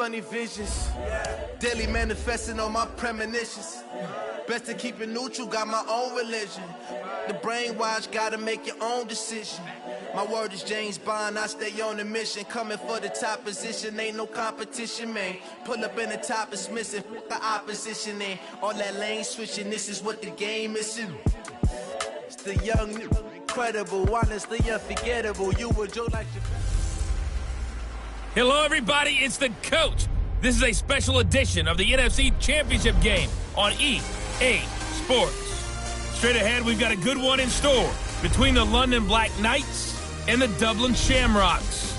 Funny visions, daily manifesting on my premonitions. Best to keep it neutral, got my own religion. The brainwash, gotta make your own decision. My word is James Bond, I stay on a mission. Coming for the top position, ain't no competition, man. Pull up in the top, it's missing, the opposition ain't. All that lane switching, this is what the game is. It's the young, incredible, honestly unforgettable. You would joke like your... Hello, everybody. It's the coach. This is a special edition of the NFC Championship game on EA Sports. Straight ahead, we've got a good one in store between the London Black Knights and the Dublin Shamrocks.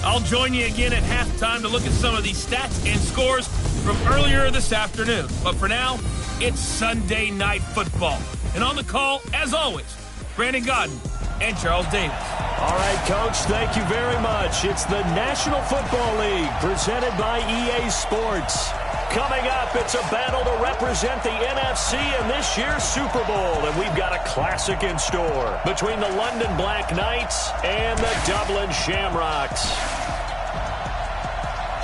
I'll join you again at halftime to look at some of these stats and scores from earlier this afternoon. But for now, it's Sunday Night Football. And on the call, as always, Brandon Godden and Charles Davis. All right, Coach, thank you very much. It's the National Football League presented by EA Sports. Coming up, it's a battle to represent the NFC in this year's Super Bowl, and we've got a classic in store between the London Black Knights and the Dublin Shamrocks.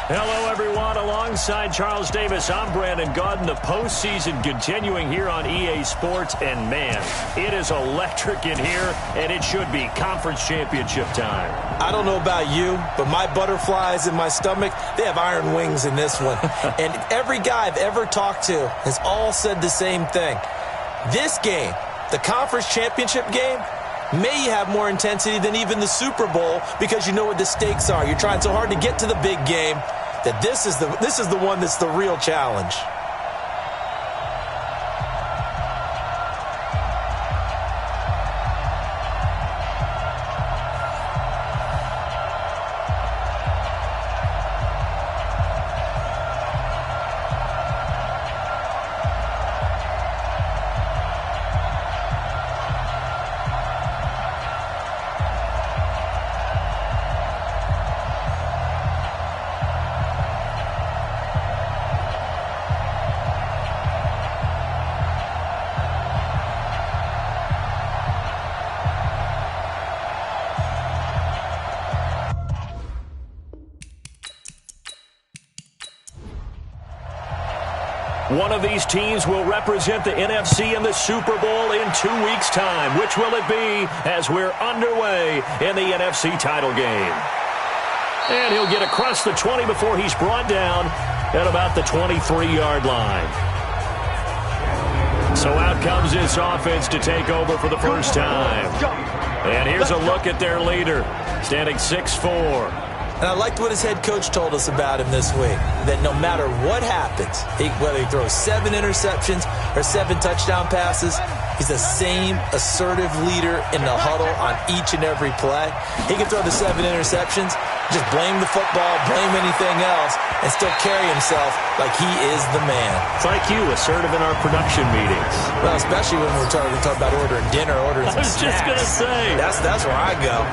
Hello, everyone. Alongside Charles Davis, I'm Brandon Godden. The postseason continuing here on EA Sports, and man, it is electric in here, and it should be conference championship time. I don't know about you, but my butterflies in my stomach, they have iron wings in this one. And every guy I've ever talked to has all said the same thing. This game, the conference championship game, may have more intensity than even the Super Bowl because you know what the stakes are. You're trying so hard to get to the big game that this is the one that's the real challenge. One of these teams will represent the NFC in the Super Bowl in 2 weeks' time. Which will it be as we're underway in the NFC title game? And he'll get across the 20 before he's brought down at about the 23-yard line. So out comes this offense to take over for the first time. And here's a look at their leader, standing 6'4". And I liked what his head coach told us about him this week, that no matter what happens, whether he throws 7 interceptions or 7 touchdown passes, he's the same assertive leader in the huddle on each and every play. He can throw the 7 interceptions, just blame the football, blame anything else, and still carry himself like he is the man. It's like you, assertive in our production meetings. Well, especially when we're talking about ordering dinner, ordering some snacks. I was just going to say. That's where I go.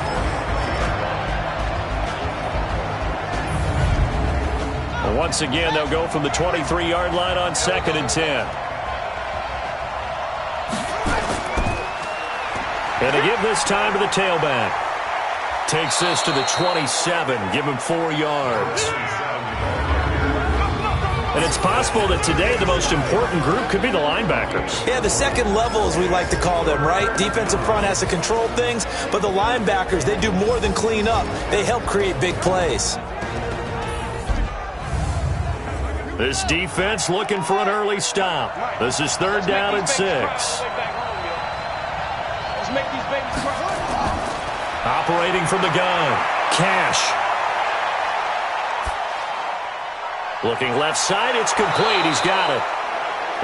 Once again, they'll go from the 23-yard line on 2nd and 10. And they give this time to the tailback. Takes this to the 27, give him 4 yards. And it's possible that today the most important group could be the linebackers. Yeah, the second level, as we like to call them, right? Defensive front has to control things, but the linebackers, they do more than clean up. They help create big plays. This defense looking for an early stop. This is 3rd down and 6. Operating from the gun, Cash. Looking left side, it's complete. He's got it.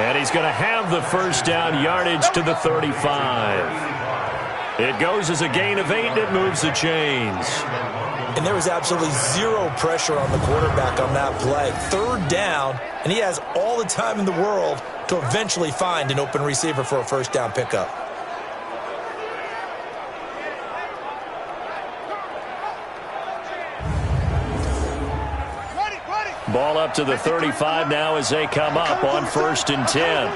And he's going to have the first down yardage to the 35. It goes as a gain of 8, and it moves the chains. And there was absolutely zero pressure on the quarterback on that play. 3rd down, and he has all the time in the world to eventually find an open receiver for a first down pickup. Ball up to the 35 now as they come up on 1st and 10.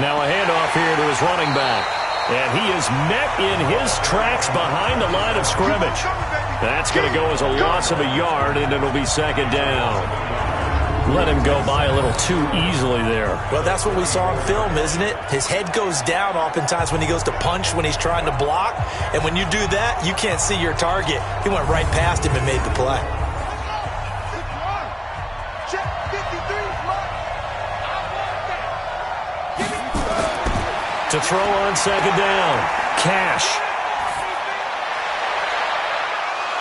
Now a handoff here to his running back. And he is met in his tracks behind the line of scrimmage. That's going to go as a loss of a yard, and it'll be second down. Let him go by a little too easily there. Well, that's what we saw on film, isn't it? His head goes down oftentimes when he goes to punch, when he's trying to block. And when you do that, you can't see your target. He went right past him and made the play. To throw on second down, Cash.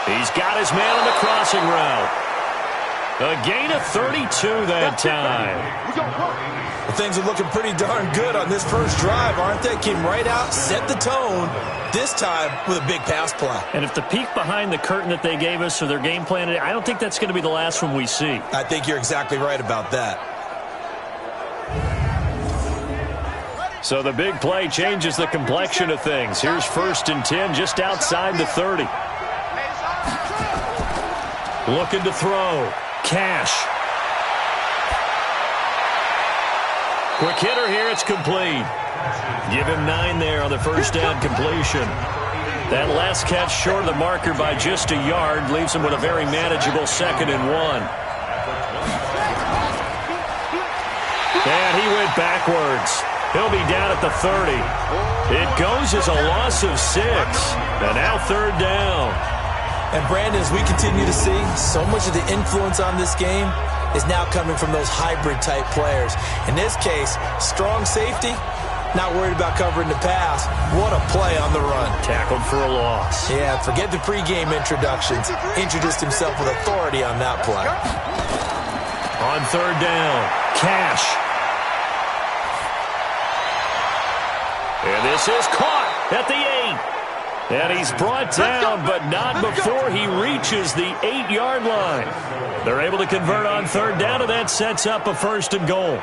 He's got his man on the crossing route. A gain of 32 that time. Well, things are looking pretty darn good on this first drive, aren't they? Came right out, set the tone, this time with a big pass play. And if the peek behind the curtain that they gave us or their game plan, I don't think that's going to be the last one we see. I think you're exactly right about that. So the big play changes the complexion of things. Here's 1st and 10 just outside the 30. Looking to throw. Cash. Quick hitter here. It's complete. Give him 9 there on the first down completion. That last catch short of the marker by just a yard leaves him with a very manageable 2nd and 1. And he went backwards. He'll be down at the 30. It goes as a loss of 6. And now 3rd down. And Brandon, as we continue to see, so much of the influence on this game is now coming from those hybrid-type players. In this case, strong safety, not worried about covering the pass. What a play on the run. Tackled for a loss. Yeah, forget the pregame introductions. Introduced himself with authority on that play. On 3rd down, Cash. And this is caught at the 8. And he's brought down, but not before he reaches the 8-yard line. They're able to convert on 3rd down, and that sets up a 1st and goal.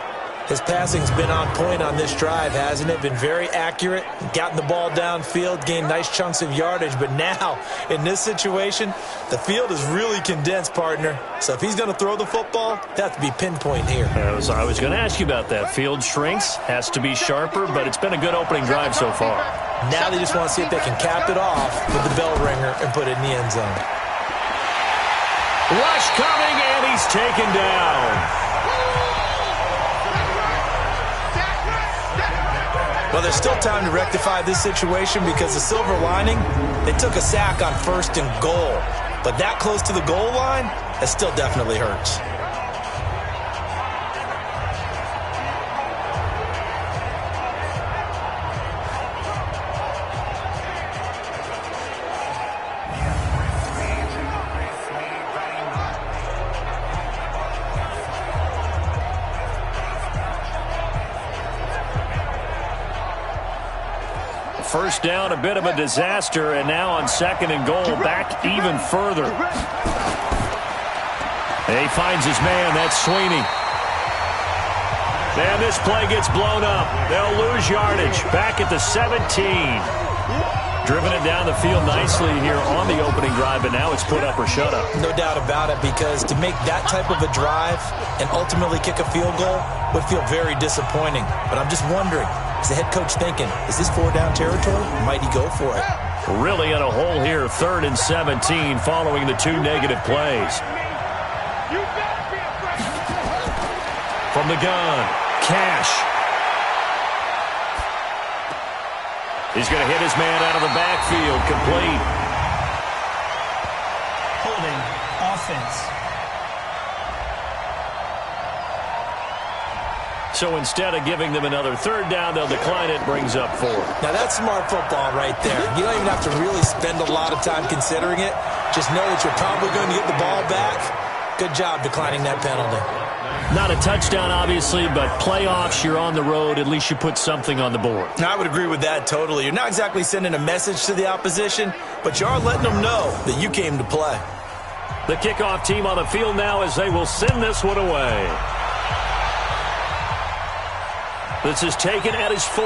His passing's been on point on this drive, hasn't it? Been very accurate, gotten the ball downfield, gained nice chunks of yardage. But now, in this situation, the field is really condensed, partner. So if he's going to throw the football, they have to be pinpoint here. I was going to ask you about that. Field shrinks, has to be sharper, but it's been a good opening drive so far. Now they just want to see if they can cap it off with the bell ringer and put it in the end zone. Rush coming, and he's taken down. Well, there's still time to rectify this situation because the silver lining, they took a sack on 1st and goal. But that close to the goal line, that still definitely hurts. First down, a bit of a disaster, and now on 2nd and goal, back even further. And he finds his man, that's Sweeney. And this play gets blown up. They'll lose yardage, back at the 17. Driven it down the field nicely here on the opening drive, but now it's put up or shut up. No doubt about it, because to make that type of a drive and ultimately kick a field goal would feel very disappointing. But I'm just wondering, is the head coach thinking, is this 4-down territory? Might he go for it? Really in a hole here, 3rd and 17 following the 2 negative plays. From the gun, Cash. He's going to hit his man out of the backfield, complete. Holding offense. So instead of giving them another 3rd down, they'll decline it, brings up 4. Now that's smart football right there. You don't even have to really spend a lot of time considering it. Just know that you're probably going to get the ball back. Good job declining that penalty. Not a touchdown, obviously, but playoffs, you're on the road. At least you put something on the board. I would agree with that totally. You're not exactly sending a message to the opposition, but you are letting them know that you came to play. The kickoff team on the field now as they will send this one away. This is taken at his 4.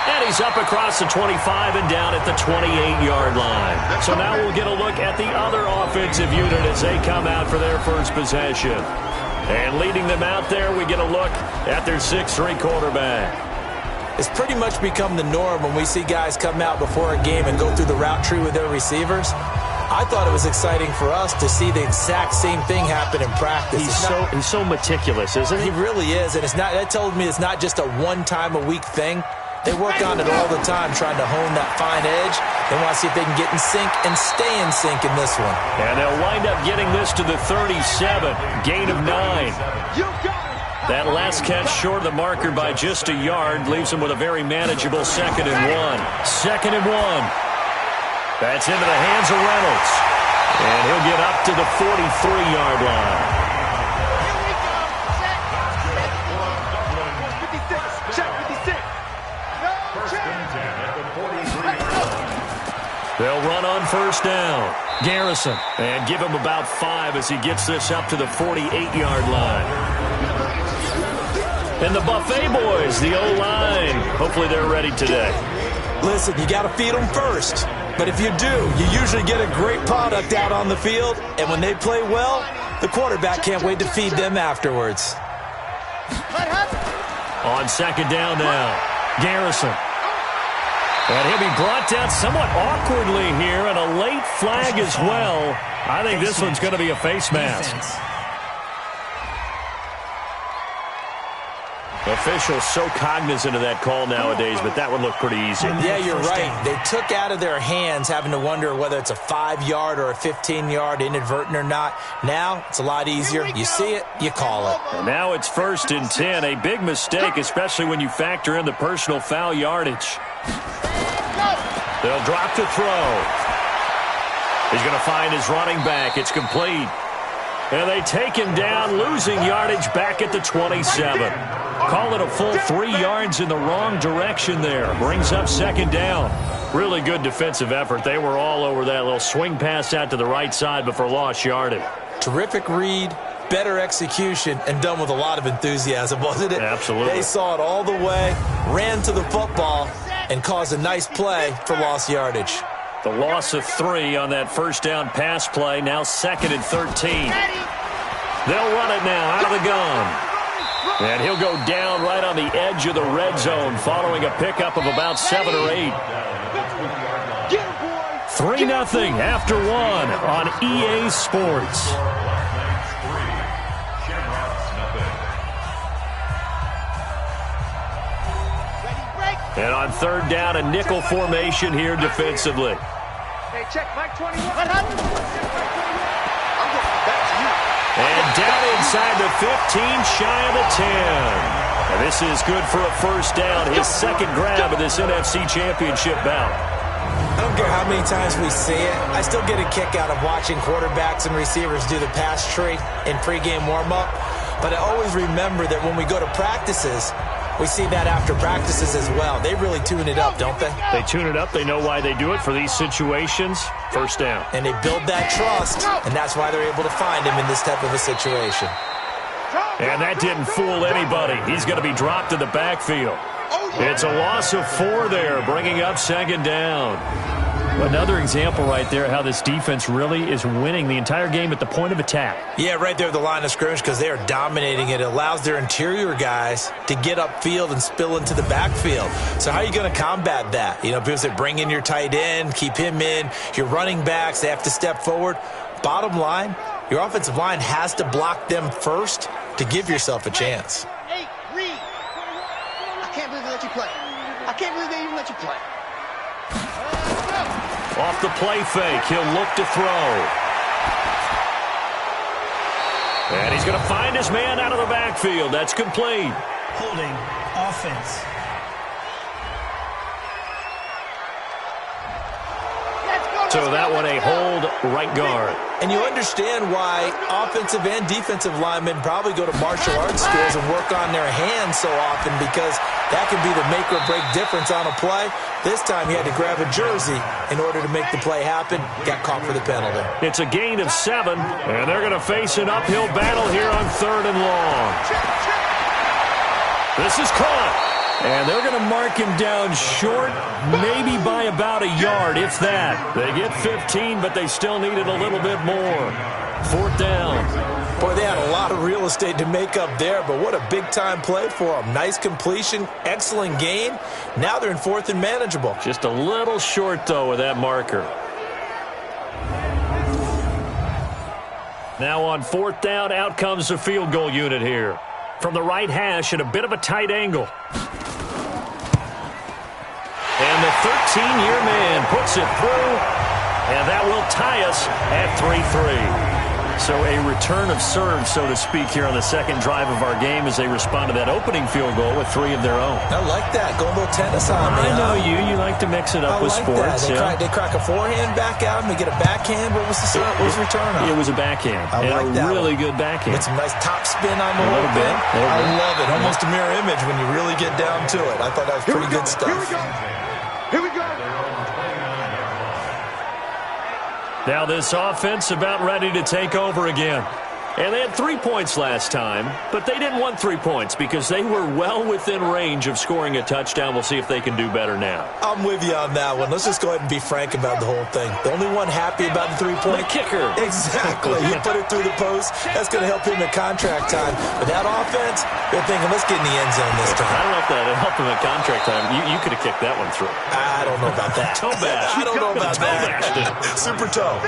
And he's up across the 25 and down at the 28-yard line. So now we'll get a look at the other offensive unit as they come out for their first possession. And leading them out there, we get a look at their 6'3 quarterback. It's pretty much become the norm when we see guys come out before a game and go through the route tree with their receivers. I thought it was exciting for us to see the exact same thing happen in practice. He's so meticulous, isn't he? He really is, and that told me it's not just a one-time-a-week thing. They work on it all the time, trying to hone that fine edge. They want to see if they can get in sync and stay in sync in this one. And they'll wind up getting this to the 37, gain of 9. That last catch short of the marker by just a yard leaves them with a very manageable 2nd and 1. 2nd and 1. That's into the hands of Reynolds. And he'll get up to the 43-yard line. They'll run on 1st down. Garrison. And give him about 5 as he gets this up to the 48-yard line. And the Buffet boys, the O-line. Hopefully they're ready today. Listen, you got to feed them first. But if you do, you usually get a great product out on the field. And when they play well, the quarterback can't wait to feed them afterwards. On 2nd down now, Garrison. And he'll be brought down somewhat awkwardly here, and a late flag as well. I think this one's going to be a face mask. Officials so cognizant of that call nowadays, but that would look pretty easy. Yeah, you're right. They took out of their hands having to wonder whether it's a 5-yard or a 15-yard, inadvertent or not. Now it's a lot easier. You see it, you call it. And now it's 1st and 10. A big mistake, especially when you factor in the personal foul yardage. They'll drop to throw. He's going to find his running back. It's complete. And they take him down, losing yardage back at the 27. Call it a full 3 yards in the wrong direction there. Brings up 2nd down. Really good defensive effort. They were all over that little swing pass out to the right side before lost yardage. Terrific read, better execution, and done with a lot of enthusiasm, wasn't it? Absolutely. They saw it all the way, ran to the football, and caused a nice play for lost yardage. The loss of 3 on that 1st down pass play. Now 2nd and 13. They'll run it now out of the gun. And he'll go down right on the edge of the red zone following a pickup of about 7 or 8. 3-0 after 1 on EA Sports. And on 3rd down, a nickel formation here defensively. Hey, check, Mike 21. And down inside the 15, shy of the 10. And this is good for a 1st down, his 2nd grab of this NFC Championship bout. I don't care how many times we see it. I still get a kick out of watching quarterbacks and receivers do the pass tree in pregame warm-up. But I always remember that when we go to practices, we see that after practices as well. They really tune it up, don't they? They tune it up. They know why they do it for these situations. 1st down. And they build that trust, and that's why they're able to find him in this type of a situation. And that didn't fool anybody. He's going to be dropped in the backfield. It's a loss of 4 there, bringing up 2nd down. Another example right there how this defense really is winning the entire game at the point of attack. Yeah, right there at the line of scrimmage because they are dominating it. It allows their interior guys to get upfield and spill into the backfield. So how are you going to combat that? You know, people say bring in your tight end, keep him in. Your running backs, they have to step forward. Bottom line, your offensive line has to block them first to give yourself a chance. Hey, Reed. I can't believe they let you play. I can't believe they even let you play. Off the play fake, he'll look to throw. And he's going to find his man out of the backfield. That's complete. Holding offense. So that one a hold right guard. And you understand why offensive and defensive linemen probably go to martial arts schools and work on their hands so often, because that can be the make or break difference on a play. This time he had to grab a jersey in order to make the play happen. Got caught for the penalty. It's a gain of 7, and they're going to face an uphill battle here on 3rd and long. This is caught. And they're going to mark him down short, maybe by about a yard, if that. They get 15, but they still needed a little bit more. 4th down. Boy, they had a lot of real estate to make up there, but what a big-time play for them. Nice completion, excellent gain. Now they're in 4th and manageable. Just a little short, though, with that marker. Now on 4th down, out comes the field goal unit here. From the right hash at a bit of a tight angle. And the 13-year man puts it through, and that will tie us at 3-3. So a return of serve, so to speak, here on the second drive of our game as they respond to that opening field goal with 3 of their own. I like that. Go a little tennis on me. I know you. You like to mix it up with sports. They crack a forehand back out and they get a backhand. What was the return on? It was a backhand. I like that. Really good backhand. With some nice top spin on the whole thing. I love it. Almost a mirror image when you really get down to it. I thought that was pretty good stuff. Here we go. Now this offense about ready to take over again. And they had 3 points last time, but they didn't want 3 points because they were well within range of scoring a touchdown. We'll see if they can do better now. I'm with you on that one. Let's just go ahead and be frank about the whole thing. The only one happy about the 3-point? The kicker. Exactly. He put it through the post. That's going to help him in contract time. But that offense, they're thinking, let's get in the end zone this time. I don't know if that helped him in contract time. You could have kicked that one through. I don't know about that. Toe bash. I don't know about that. Super toe.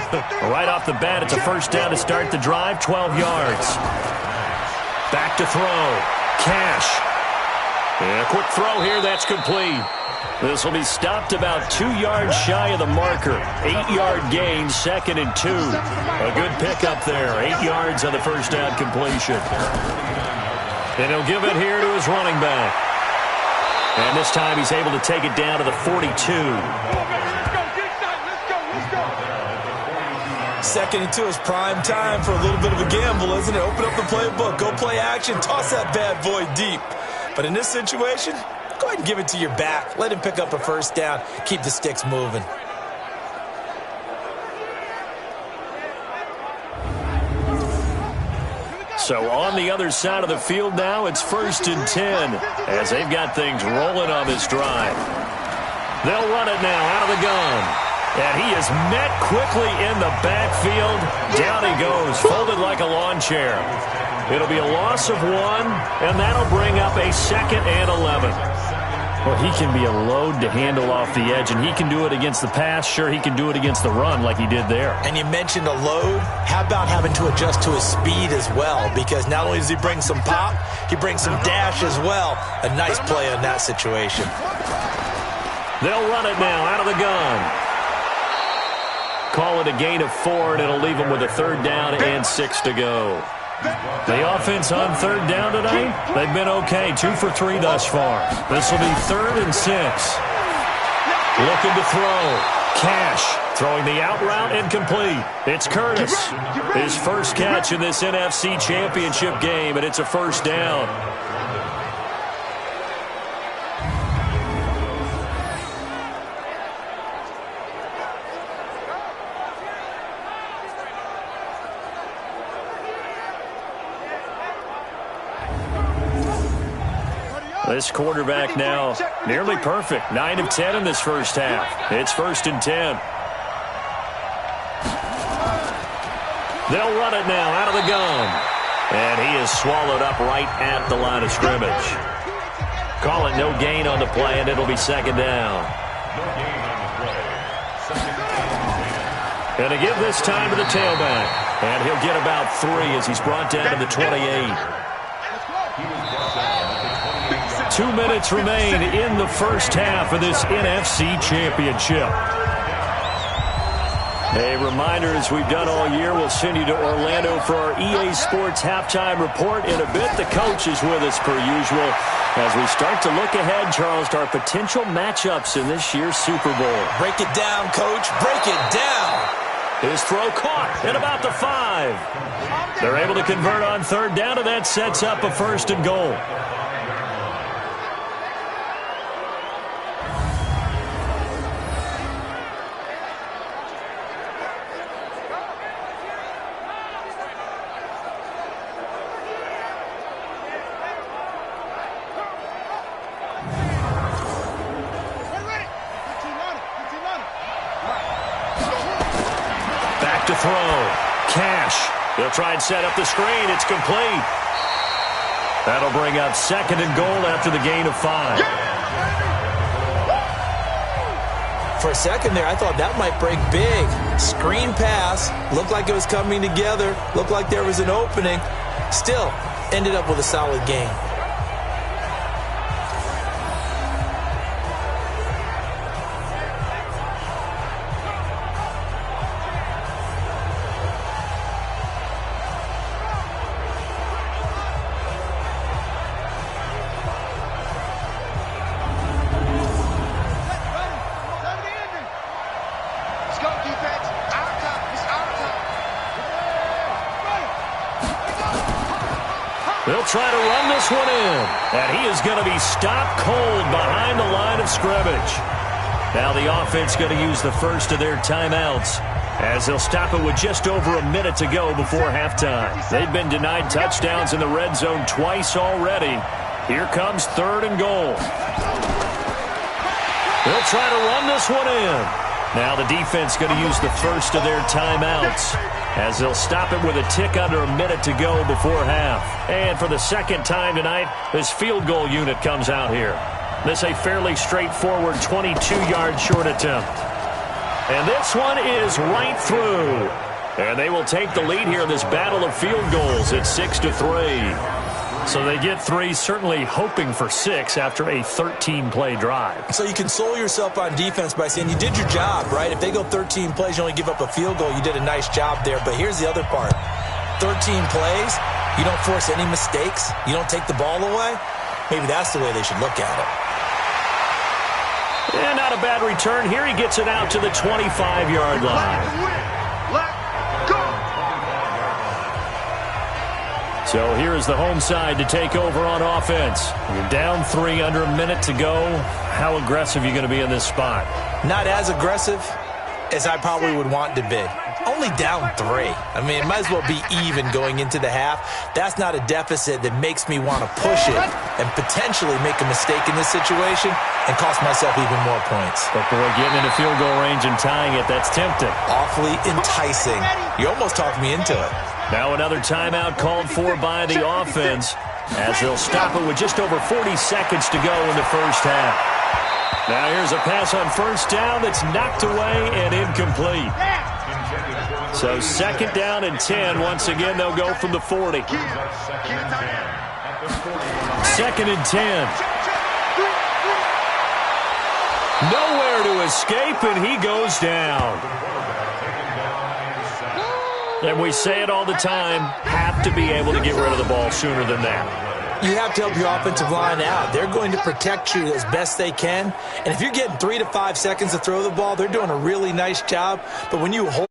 Right off the bat, it's a first down to start the drive, 12 yards. Back to throw. Cash. And a quick throw here, that's complete. This will be stopped about 2 yards shy of the marker. 8-yard gain, 2nd and 2. A good pickup there. 8 yards on the first down completion. And he'll give it here to his running back. And this time he's able to take it down to the 42. 2nd and 2 is prime time for a little bit of a gamble, isn't it? Open up the playbook, go play action, toss that bad boy deep. But in this situation, go ahead and give it to your back. Let him pick up a first down, keep the sticks moving. So on the other side of the field now, it's 1st and 10 as they've got things rolling on this drive. They'll run it now out of the gun. And he is met quickly in the backfield. Down he goes, folded like a lawn chair. It'll be a loss of 1, and that'll bring up a 2nd and 11. Well, he can be a load to handle off the edge, and he can do it against the pass. Sure, he can do it against the run like he did there. And you mentioned a load. How about having to adjust to his speed as well? Because not only does he bring some pop, he brings some dash as well. A nice play on that situation. They'll run it now out of the gun. Call it a gain of 4, and it'll leave them with a 3rd down and 6 to go. The offense on 3rd down tonight, they've been okay. 2 for 3 thus far. This will be 3rd and 6. Looking to throw. Cash throwing the out route incomplete. It's Curtis. His first catch in this NFC Championship game, and it's a first down. This quarterback now nearly perfect. 9 of 10 in this first half. It's 1st and 10. They'll run it now out of the gun. And he is swallowed up right at the line of scrimmage. Call it no gain on the play, and it'll be 2nd down. And to give this time to the tailback. And he'll get about 3 as he's brought down to the 28. 2 minutes remain in the first half of this NFC Championship. A reminder, as we've done all year, we'll send you to Orlando for our EA Sports halftime report. In a bit, the coach is with us per usual as we start to look ahead, Charles, to our potential matchups in this year's Super Bowl. Break it down, Coach. Break it down. His throw caught at about the 5. They're able to convert on 3rd down, and that sets up a 1st and goal. To throw. Cash He'll try and set up the screen. It's complete. That'll bring up 2nd and goal after the gain of 5. For a second there, I thought that might break big. Screen pass. Looked like it was coming together. Looked like there was an opening. Still, ended up with a solid gain. They'll try to run this one in, and he is going to be stopped cold behind the line of scrimmage. Now the offense going to use the first of their timeouts as they'll stop it with just over a minute to go before halftime. They've been denied touchdowns in the red zone twice already. Here comes 3rd and goal. They'll try to run this one in. Now the defense going to use the first of their timeouts as they'll stop it with a tick under a minute to go before half. And for the second time tonight, this field goal unit comes out here. This a fairly straightforward 22-yard short attempt. And this one is right through. And they will take the lead here in this battle of field goals at 6-3. So they get 3, certainly hoping for 6 after a 13-play drive. So you console yourself on defense by saying you did your job, right? If they go 13 plays, you only give up a field goal, you did a nice job there. But here's the other part. 13 plays, you don't force any mistakes, you don't take the ball away. Maybe that's the way they should look at it. And not a bad return here. He gets it out to the 25-yard line. So here is the home side to take over on offense. You're down 3, under a minute to go. How aggressive are you going to be in this spot? Not as aggressive as I probably would want to be. Only down 3. I mean, it might as well be even going into the half. That's not a deficit that makes me want to push it and potentially make a mistake in this situation and cost myself even more points. But boy, getting into field goal range and tying it, that's tempting. Awfully enticing. You almost talked me into it. Now another timeout called for by the offense as they'll stop it with just over 40 seconds to go in the first half. Now here's a pass on first down that's knocked away and incomplete. So 2nd down and 10. Once again, they'll go from the 40. 2nd and 10. Nowhere to escape, and he goes down. And we say it all the time, have to be able to get rid of the ball sooner than that. You have to help your offensive line out. They're going to protect you as best they can. And if you're getting 3 to 5 seconds to throw the ball, they're doing a really nice job. But when you hold